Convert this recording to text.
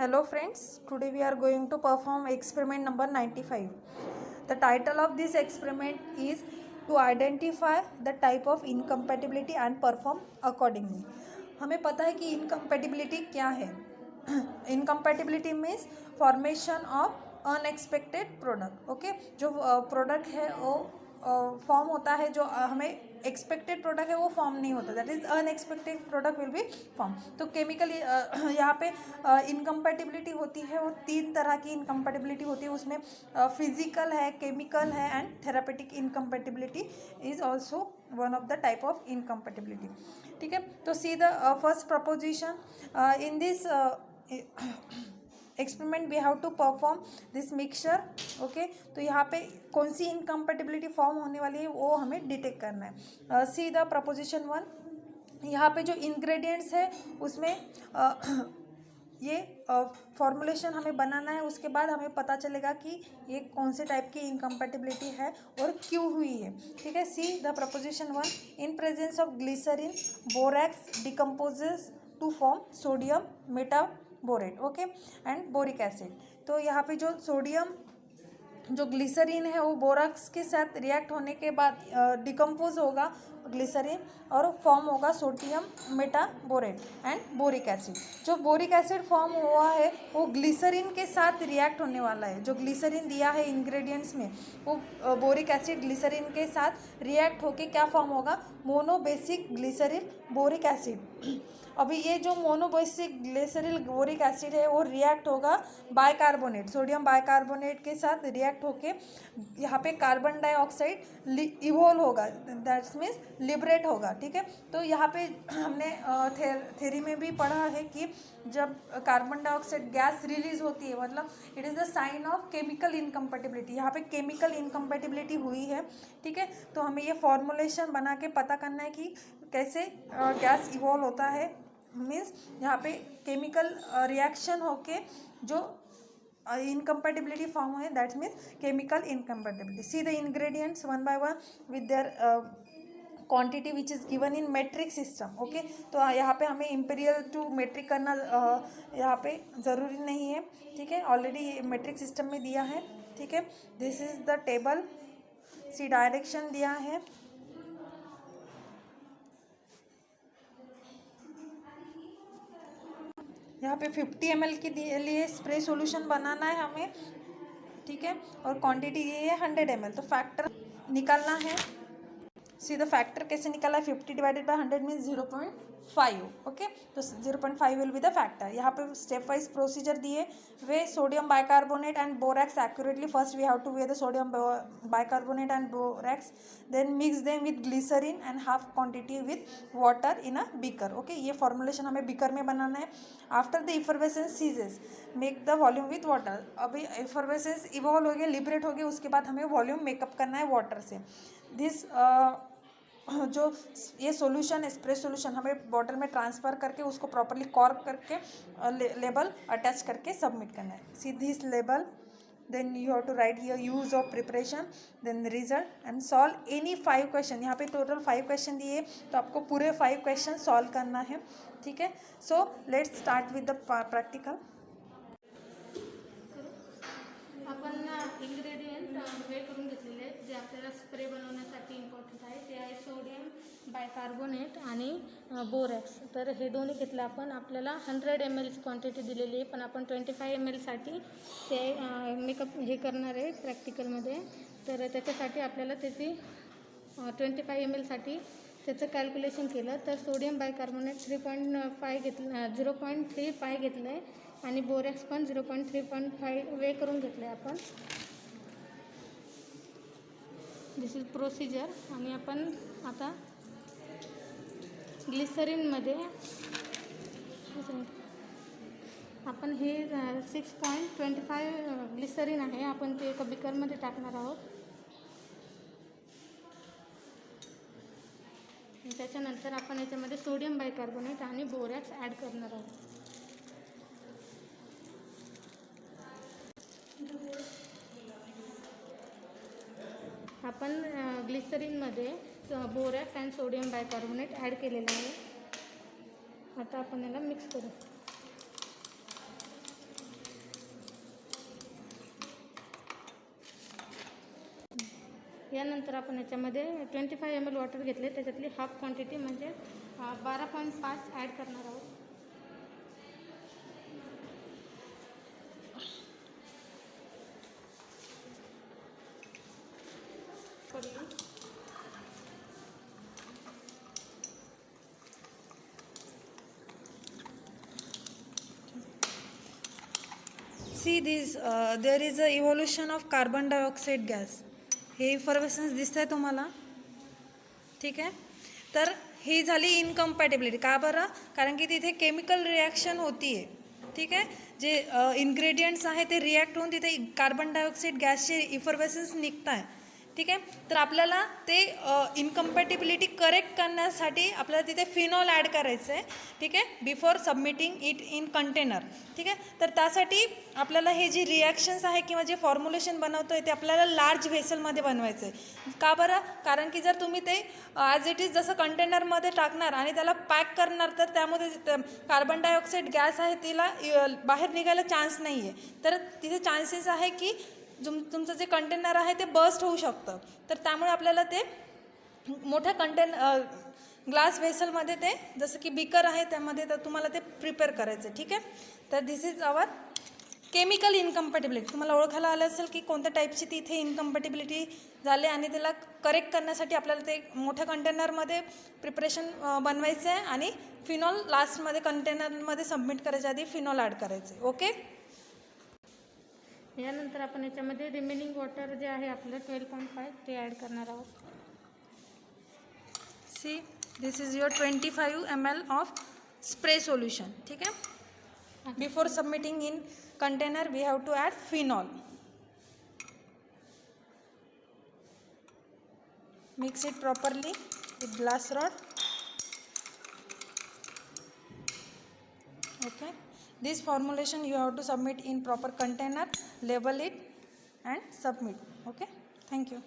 Hello friends, today we are going to perform experiment number 95. The title of this experiment is to identify the type of incompatibility and perform accordingly. हमें पता है कि incompatibility क्या है. Incompatibility means formation of unexpected product. Okay, जो product है वो form होता है, जो हमें एक्सपेक्टेड प्रोडक्ट है वो फॉर्म नहीं होता, that is unexpected product will be form. तो केमिकल यहाँ पे इनकम्पैटिबिलिटी होती है, वो 3 तरह की इनकम्पैटिबिलिटी होती है. उसमें फिजिकल है, केमिकल है and therapeutic incompatibility is also one of the type of incompatibility. ठीक है, तो see the first proposition in this experiment we have to perform this mixture. Okay, तो यहाँ पे कौन सी इनकम्पैटिबिलिटी फॉर्म होने वाली है वो हमें डिटेक्ट करना है. See the proposition 1. यहाँ पे जो इंग्रेडिएंट्स है उसमें ये फॉर्मुलेशन हमें बनाना है. उसके बाद हमें पता चलेगा कि ये कौन से टाइप की इनकम्पैटिबिलिटी है और क्यों हुई है. ठीक है, see the proposition 1. In presence of glycerin borax decomposes to form sodium metaborate. Okay, and boric acid. तो यहाँ पे जो सोडियम जो ग्लिसरीन है वो बोराक्स के साथ रिएक्ट होने के बाद डिकम्पोज होगा ग्लिसरीन और फॉर्म होगा sodium metaborate and boric acid. जो बोरिक एसिड फॉर्म हुआ है वो ग्लिसरीन के साथ रिएक्ट होने वाला है. जो ग्लिसरीन दिया है इंग्रेडिएंट्स में वो बोरिक एसिड ग्लिसरीन के साथ रिएक्ट होके क्या फॉर्म होगा, मोनोबेसिक ग्लिसरीन बोरिक एसिड. अभी ये जो मोनोबेसिक ग्लिसरील बोरिक एसिड है वो रिएक्ट होगा बाइकार्बोनेट, सोडियम बाइकार्बोनेट के साथ रिएक्ट होके यहाँ पे कार्बन डाइऑक्साइड इवोल्व होगा, दैट्स मीन्स लिबरेट होगा. ठीक है, तो यहाँ पे हमने थ्योरी में भी पढ़ा है कि जब कार्बन डाइऑक्साइड गैस रिलीज होती है मतलब it is the sign of chemical incompatibility. यहाँ पे केमिकल इनकम्पैटिबिलिटी हुई है. ठीक है, तो हमें ये फॉर्मुलेशन बना के पता करना है कि कैसे गैस इवॉल्व होता है. मीन्स यहाँ पे केमिकल रिएक्शन होके जो इनकम्पैटिबिलिटी फॉर्म हुए, that means chemical incompatibility. See the ingredients one by one with their quantity which is given in metric system. Okay, तो यहाँ पे हमें इंपीरियल टू मेट्रिक करना यहाँ पे ज़रूरी नहीं है. ठीक है, ऑलरेडी मेट्रिक सिस्टम में दिया है. ठीक है, this is the table. See direction दिया है. यहाँ पे 50 ml के लिए स्प्रे सॉल्यूशन बनाना है हमें. ठीक है, और क्वांटिटी ये है 100 ml. तो फैक्टर निकालना है. सी द फैक्टर कैसे निकाला है, 50 डिवाइडेड बाय 100 मीन्स 0.5. ओके, तो 0.5 विल बी द फैक्टर. यहाँ पे स्टेप वाइज प्रोसीजर दिए. Weigh sodium bicarbonate and borax accurately. First we have to weigh the sodium bicarbonate and borax, then mix them with glycerine and half quantity with water in a beaker. Okay, ये formulation हमें beaker में बनाना है. After the effervescence ceases make the volume with water. अभी effervescence evolve हो गया, liberate हो गया, उसके बाद हमें वॉल्यूम मेकअप करना है वाटर से. दिस जो ये सॉल्यूशन स्प्रे सॉल्यूशन हमें बॉटल में ट्रांसफ़र करके उसको प्रॉपरली कॉर्क करके लेबल अटैच करके सबमिट करना है. See this label, then you have to write here use of preparation, then result and solve any 5 question. यहाँ पे टोटल 5 क्वेश्चन दिए, तो आपको पूरे 5 क्वेश्चन सॉल्व करना है. ठीक है, so let's start with the practical. आपण इंग्रेडियंट हे करून घेतलेले आहेत जे आपल्याला स्प्रे बनवण्यासाठी इम्पॉर्टंट आहे. ते आहे सोडियम बायकार्बोनेट आणि बोरॅक्स. तर हे दोन्ही घेतलं आपण. आपल्याला 100 ml क्वांटिटी दिलेली आहे, पण आपण 25 ml साठी ते मेकअप हे करणार आहे प्रॅक्टिकलमध्ये. तर त्याच्यासाठी आपल्याला त्याची 25 ml साठी त्याचं कॅल्क्युलेशन केलं तर सोडियम बायकार्बोनेट 3.5 घेतलं, 0.35 घेतलं आहे आणि बोरॅक्स पण 0.3.5 वे करून घेतलं आहे आपण. This is procedure. आणि आपण आता ग्लिसरीनमध्ये आपण हे 6.25 ग्लिसरीन आहे, आपण ते एका बिकरमध्ये टाकणार आहोत. त्याच्यानंतर आपण याच्यामध्ये सोडियम बायकार्बोनेट आणि बोरॅक्स ॲड करणार आहोत. आपण ग्लिसरीनमध्ये borax and sodium bicarbonate add केलेलं आहे. आता आपण याला मिक्स करू. यानंतर आपण याच्यामध्ये 25 ml वॉटर घेतले, त्याच्यातली हाफ क्वांटिटी म्हणजे 12.5 ॲड करणार आहोत. See this, there is a evolution of carbon dioxide gas. हे इफर्वेसन्स दिसत आहे तुम्हाला, ठीक आहे. तर ही झाली इनकम्पॅटिबिलिटी. का बरं? कारण की तिथे केमिकल रिॲक्शन होती आहे, ठीक आहे. जे इन्ग्रेडियंट्स आहे ते रिॲक्ट होऊन तिथे कार्बन डायऑक्साईड गॅसचे इफर्वेसन्स निघत आहे, ठीक आहे. तर आपल्याला ते इनकम्पॅटिबिलिटी करेक्ट करण्यासाठी आपल्याला तिथे फिनॉल ॲड करायचं आहे, ठीक आहे, before submitting it in container, ठीक आहे. तर त्यासाठी आपल्याला हे जे रिॲक्शन्स आहे किंवा जे फॉर्म्युलेशन बनवतो आहे ते आपल्याला लार्ज व्हेसलमध्ये बनवायचं आहे. का बरं? कारण की जर तुम्ही ते ॲज इट इज जसं कंटेनरमध्ये टाकणार आणि त्याला पॅक करणार तर त्यामध्ये कार्बन डायऑक्साईड गॅस आहे तिला बाहेर निघायला चान्स नाही आहे. तर तिथे चान्सेस आहे की तुमचं जे कंटेनर आहे ते बस्ट होऊ शकतं. तर त्यामुळे आपल्याला ते मोठ्या ग्लास व्हेसलमध्ये ते जसं की बिकर आहे त्यामध्ये तर तुम्हाला ते प्रिपेअर करायचं, ठीक आहे. तर दिस इज आवर केमिकल इनकम्पॅटिबिलिटी. तुम्हाला ओळखायला आलं असेल की कोणत्या टाईपची तिथे इनकम्पॅटिबिलिटी झाली आणि त्याला करेक्ट करण्यासाठी आपल्याला ते मोठ्या कंटेनरमध्ये प्रिपरेशन बनवायचं आहे आणि फिनॉल लास्टमध्ये कंटेनरमध्ये सबमिट करायच्या आधी फिनॉल ॲड करायचं आहे. ओके. यानंतर आपण याच्यामध्ये रिमेनिंग वॉटर जे आहे आपलं 12.5 ते ॲड करणार आहोत. See this is your 25 ml of spray solution, ठीक आहे. Before submitting in container we have to add phenol. Mix it properly with glass rod. Okay, this formulation you have to submit in proper container, label it and submit. Okay, thank you.